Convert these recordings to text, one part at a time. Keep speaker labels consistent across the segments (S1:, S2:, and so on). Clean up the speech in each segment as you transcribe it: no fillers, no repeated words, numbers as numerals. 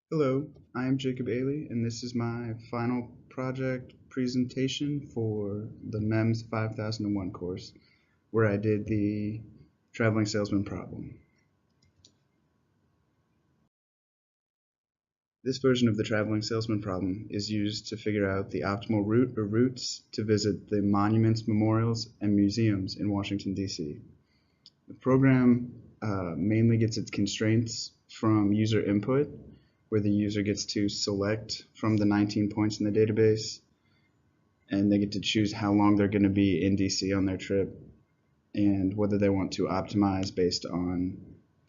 S1: Hello, I am Jacob Ailey, and this is my final project presentation for the MEMS 5001 course, where I did the Traveling Salesman Problem. This version of the Traveling Salesman Problem is used to figure out the optimal route or routes to visit the monuments, memorials, and museums in Washington, D.C. The program mainly gets its constraints from user input, where the user gets to select from the 19 points in the database, and they get to choose how long they're going to be in DC on their trip and whether they want to optimize based on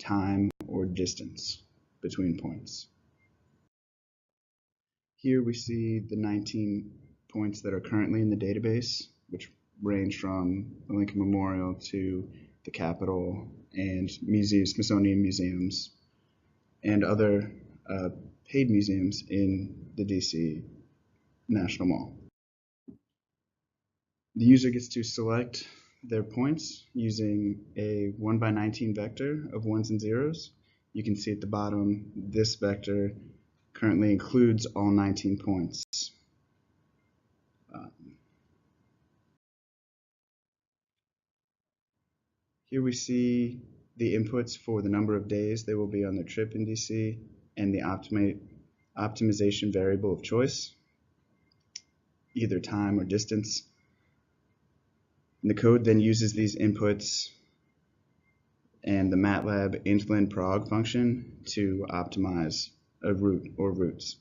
S1: time or distance between points. Here we see the 19 points that are currently in the database, which range from the Lincoln Memorial to the Capitol and museums, Smithsonian museums, and other paid museums in the DC National Mall. The user gets to select their points using a 1x19 vector of ones and zeros. You can see at the bottom, this vector currently includes all 19 points. Here we see the inputs for the number of days they will be on their trip in DC and the optimization variable of choice, either time or distance. And the code then uses these inputs and the MATLAB int_len_prog function to optimize a route or routes.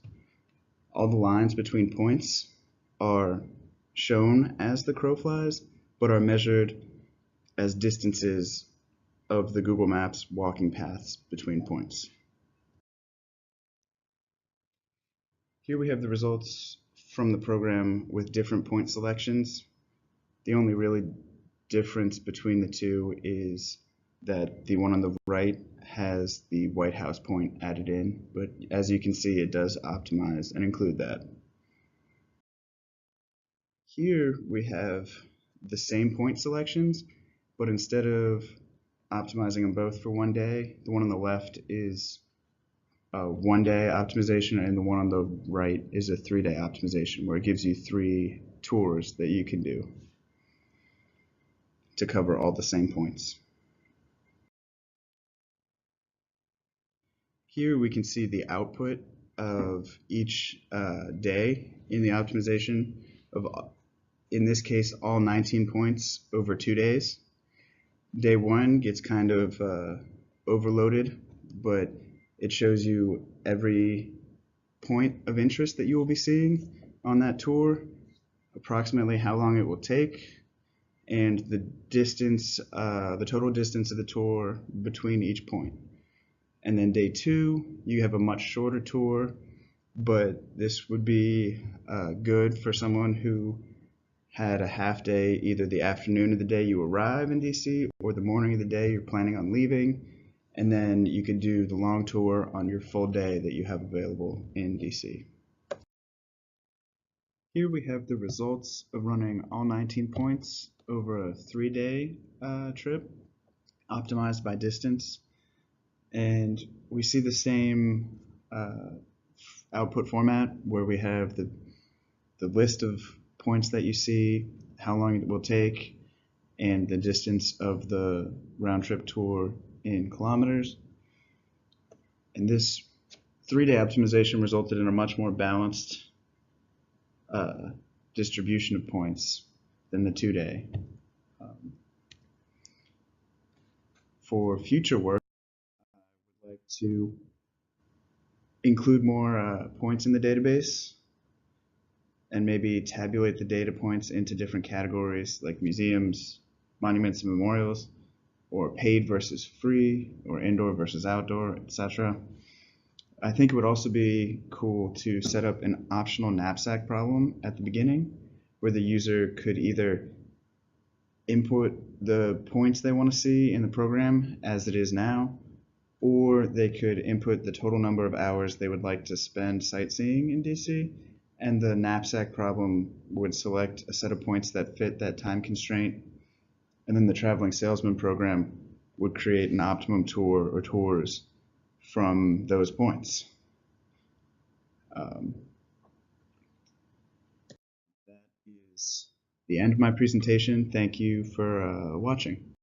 S1: All the lines between points are shown as the crow flies, but are measured as distances of the Google Maps walking paths between points. Here we have the results from the program with different point selections. The only really difference between the two is that the one on the right has the White House point added in, but as you can see, it does optimize and include that. Here we have the same point selections, but instead of optimizing them both for one day, the one on the left is a 1 day optimization, and the one on the right is a 3 day optimization, where it gives you 3 tours that you can do to cover all the same points. Here we can see the output of each day in the optimization of, in this case, all 19 points over 2 days. Day 1 gets kind of overloaded, but it shows you every point of interest that you will be seeing on that tour, approximately how long it will take, and the distance, the total distance of the tour between each point. And then day 2, you have a much shorter tour, but this would be good for someone who had a half day, either the afternoon of the day you arrive in DC or the morning of the day you're planning on leaving, and then you could do the long tour on your full day that you have available in DC. Here we have the results of running all 19 points over a 3-day trip, optimized by distance. And we see the same output format where we have the list of points that you see, how long it will take, and the distance of the round trip tour in kilometers. And this 3-day optimization resulted in a much more balanced distribution of points than the 2-day. For future work, I would like to include more points in the database and maybe tabulate the data points into different categories like museums, monuments and memorials, or paid versus free, or indoor versus outdoor, etc. I think it would also be cool to set up an optional knapsack problem at the beginning where the user could either input the points they want to see in the program as it is now, or they could input the total number of hours they would like to spend sightseeing in DC, and the knapsack problem would select a set of points that fit that time constraint, and then the Traveling Salesman program would create an optimum tour or tours from those points. Um, that is the end of my presentation. Thank you for watching.